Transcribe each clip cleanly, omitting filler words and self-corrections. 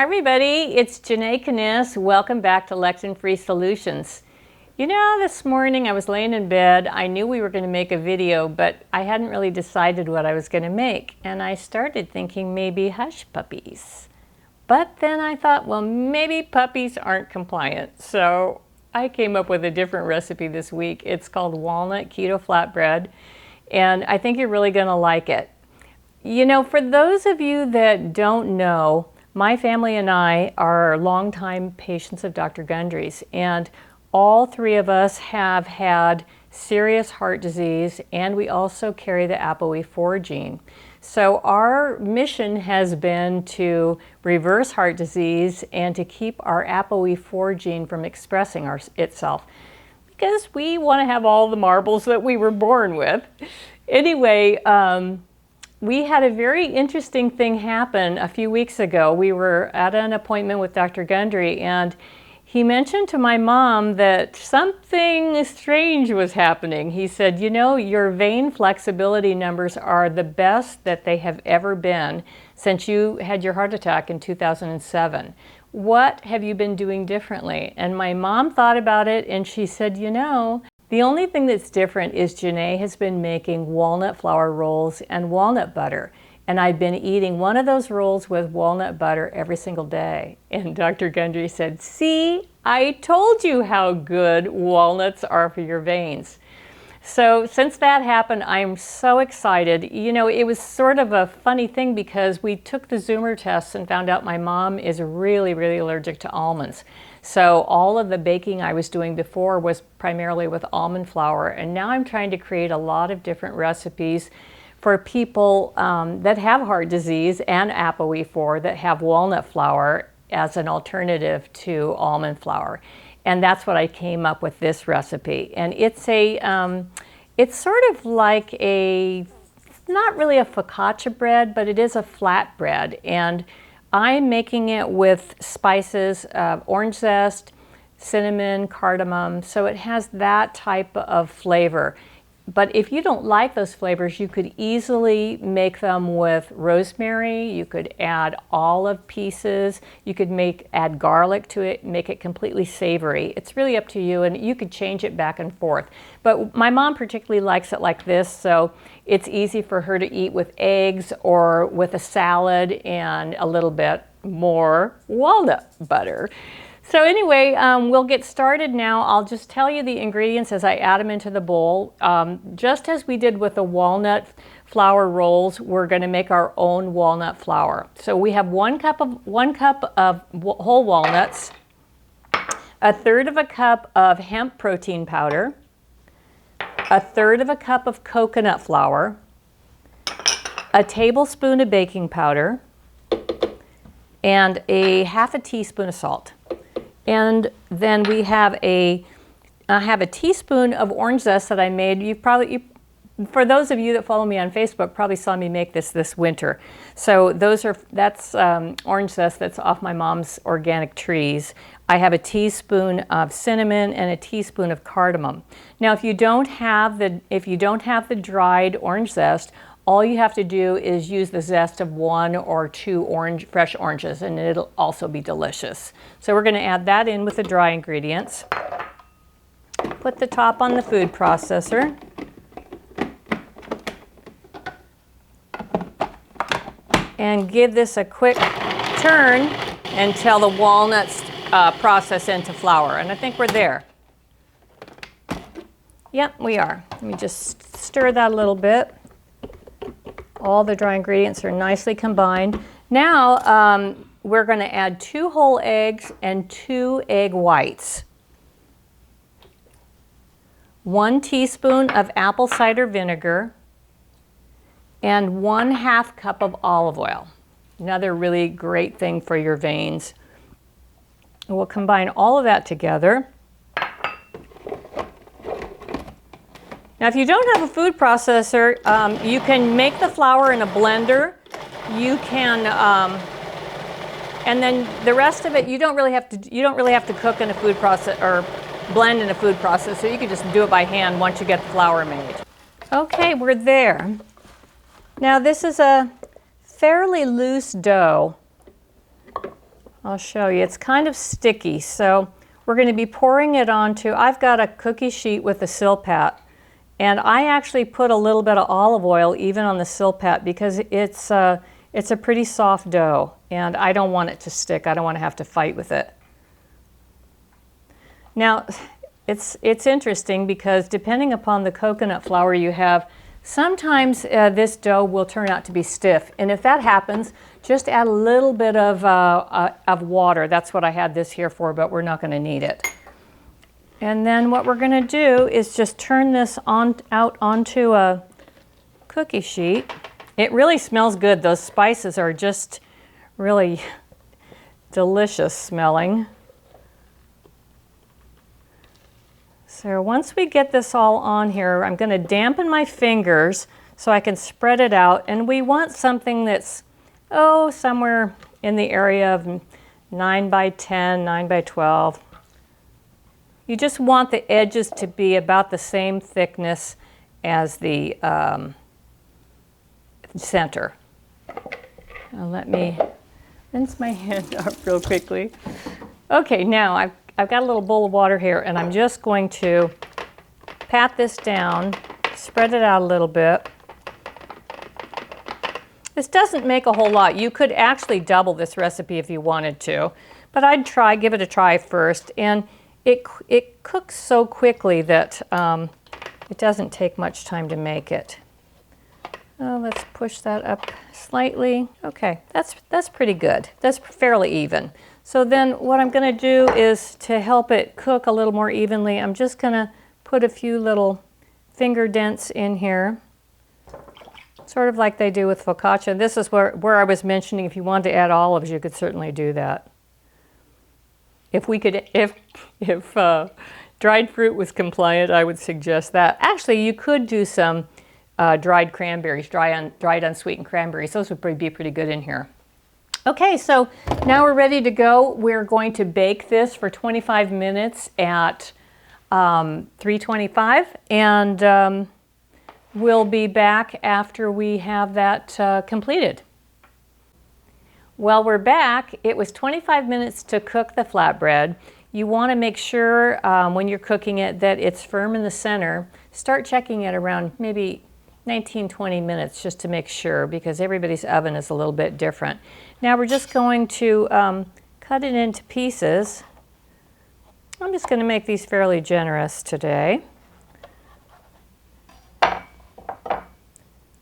everybody, it's Janae Kniss. Welcome back to Lectin Free Solutions. You know, this morning I was laying in bed. I knew we were going to make a video, but I hadn't really decided what I was going to make. And I started thinking maybe hush puppies. But then I thought, well, maybe puppies aren't compliant. So I came up with a different recipe this week. It's called walnut keto flatbread. And I think you're really going to like it. You know, for those of you that don't know, my family and I are longtime patients of Dr. Gundry's, and all three of us have had serious heart disease, and we also carry the ApoE4 gene. So our mission has been to reverse heart disease and to keep our ApoE4 gene from expressing itself, because we want to have all the marbles that we were born with. Anyway, we had a very interesting thing happen a few weeks ago. We were at an appointment with Dr. Gundry, and he mentioned to my mom that something strange was happening. He said, you know, your vein flexibility numbers are the best that they have ever been since you had your heart attack in 2007. What have you been doing differently? And my mom thought about it, and she said, you know, the only thing that's different is Janae has been making walnut flour rolls and walnut butter. And I've been eating one of those rolls with walnut butter every single day. And Dr. Gundry said, see, I told you how good walnuts are for your veins. So since that happened, I'm so excited. You know, it was sort of a funny thing because we took the Zoomer tests and found out my mom is really, really allergic to almonds. So all of the baking I was doing before was primarily with almond flour, and now I'm trying to create a lot of different recipes for people that have heart disease and ApoE4 that have walnut flour as an alternative to almond flour. And that's what I came up with this recipe. And it's it's sort of like not really a focaccia bread, but it is a flat bread. And I'm making it with spices, orange zest, cinnamon, cardamom, so it has that type of flavor. But if you don't like those flavors, you could easily make them with rosemary. You could add olive pieces. You could add garlic to it, make it completely savory. It's really up to you, and you could change it back and forth. But my mom particularly likes it like this, so it's easy for her to eat with eggs or with a salad and a little bit more walnut butter. So anyway, we'll get started now. I'll just tell you the ingredients as I add them into the bowl. Just as we did with the walnut flour rolls, we're going to make our own walnut flour. So we have one cup of whole walnuts, a third of a cup of hemp protein powder, a third of a cup of coconut flour, a tablespoon of baking powder, and half a teaspoon of salt. And then we have I have a teaspoon of orange zest that I made. For those of you that follow me on Facebook, probably saw me make this winter. So that's orange zest that's off my mom's organic trees. I have a teaspoon of cinnamon and a teaspoon of cardamom. Now, if you don't have the dried orange zest, all you have to do is use the zest of 1 or 2 fresh oranges, and it'll also be delicious. So we're going to add that in with the dry ingredients. Put the top on the food processor. And give this a quick turn until the walnuts process into flour. And I think we're there. Yep, we are. Let me just stir that a little bit. All the dry ingredients are nicely combined. Now we're going to add 2 whole eggs and 2 egg whites. 1 teaspoon of apple cider vinegar and 1/2 cup of olive oil. Another really great thing for your veins. And we'll combine all of that together. Now, if you don't have a food processor, you can make the flour in a blender. You can, and then the rest of it, you don't really have to cook in a food process or blend in a food processor. You can just do it by hand once you get the flour made. Okay, we're there. Now, this is a fairly loose dough. I'll show you. It's kind of sticky, so we're going to be pouring it onto, I've got a cookie sheet with a Silpat, and I actually put a little bit of olive oil even on the Silpat because it's a pretty soft dough, and I don't want it to stick. I don't want to have to fight with it. Now, it's interesting because depending upon the coconut flour you have, sometimes this dough will turn out to be stiff, and if that happens, just add a little bit of water. That's what I had this here for, but we're not going to need it. And then what we're going to do is just turn this out onto a cookie sheet. It really smells good. Those spices are just really delicious smelling. So once we get this all on here, I'm going to dampen my fingers so I can spread it out. And we want something that's, somewhere in the area of 9 by 10, 9 by 12. You just want the edges to be about the same thickness as the center. Now let me rinse my hand off real quickly. Okay, now I've got a little bowl of water here, and I'm just going to pat this down, spread it out a little bit. This doesn't make a whole lot. You could actually double this recipe if you wanted to, but I'd give it a try first. And it cooks so quickly that it doesn't take much time to make it. Let's push that up slightly. Okay, that's pretty good. That's fairly even. So then what I'm going to do is, to help it cook a little more evenly, I'm just going to put a few little finger dents in here, sort of like they do with focaccia. This is where I was mentioning if you wanted to add olives, you could certainly do that. If dried fruit was compliant, I would suggest that. Actually, you could do some dried cranberries, dried unsweetened cranberries. Those would be pretty good in here. Okay, so now we're ready to go. We're going to bake this for 25 minutes at 325, and we'll be back after we have that completed. Well, we're back. It was 25 minutes to cook the flatbread. You want to make sure when you're cooking it that it's firm in the center. Start checking it around maybe 19-20 minutes just to make sure, because everybody's oven is a little bit different. Now we're just going to cut it into pieces. I'm just going to make these fairly generous today.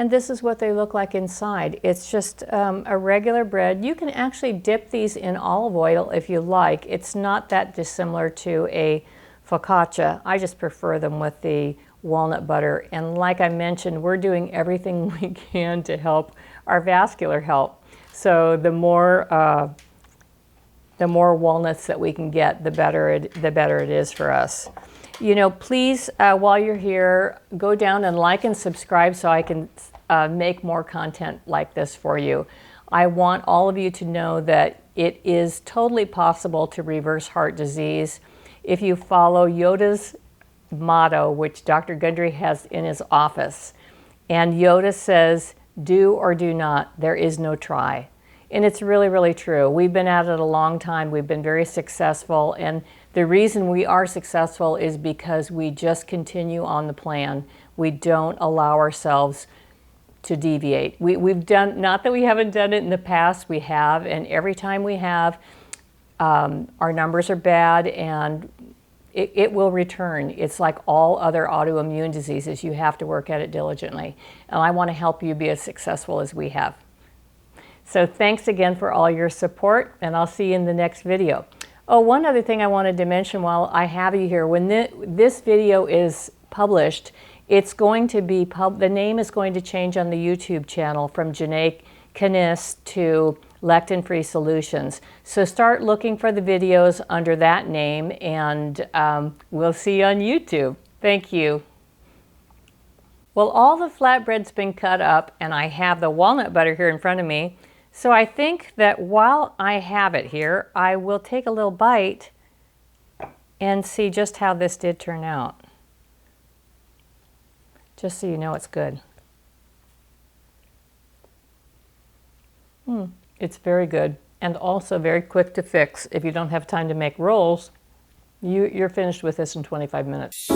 And this is what they look like inside. It's just a regular bread. You can actually dip these in olive oil if you like. It's not that dissimilar to a focaccia. I just prefer them with the walnut butter. And like I mentioned, we're doing everything we can to help our vascular health. So the more walnuts that we can get, the better it is for us. You know, please, while you're here, go down and like and subscribe so I can make more content like this for you. I want all of you to know that it is totally possible to reverse heart disease if you follow Yoda's motto, which Dr. Gundry has in his office. And Yoda says, do or do not, there is no try. And it's really, really true. We've been at it a long time. We've been very successful. And the reason we are successful is because we just continue on the plan. We don't allow ourselves to deviate. We've done, not that we haven't done it in the past, we have. And every time we have, our numbers are bad and it will return. It's like all other autoimmune diseases. You have to work at it diligently. And I want to help you be as successful as we have. So thanks again for all your support, and I'll see you in the next video. Oh, one other thing I wanted to mention while I have you here. When this video is published, it's going to be, the name is going to change on the YouTube channel from Janae Kniss to Lectin Free Solutions. So start looking for the videos under that name, and we'll see you on YouTube. Thank you. Well, all the flatbread's been cut up, and I have the walnut butter here in front of me. So I think that while I have it here, I will take a little bite and see just how this did turn out. Just so you know it's good. It's very good. and also very quick to fix. If you don't have time to make rolls, you're finished with this in 25 minutes.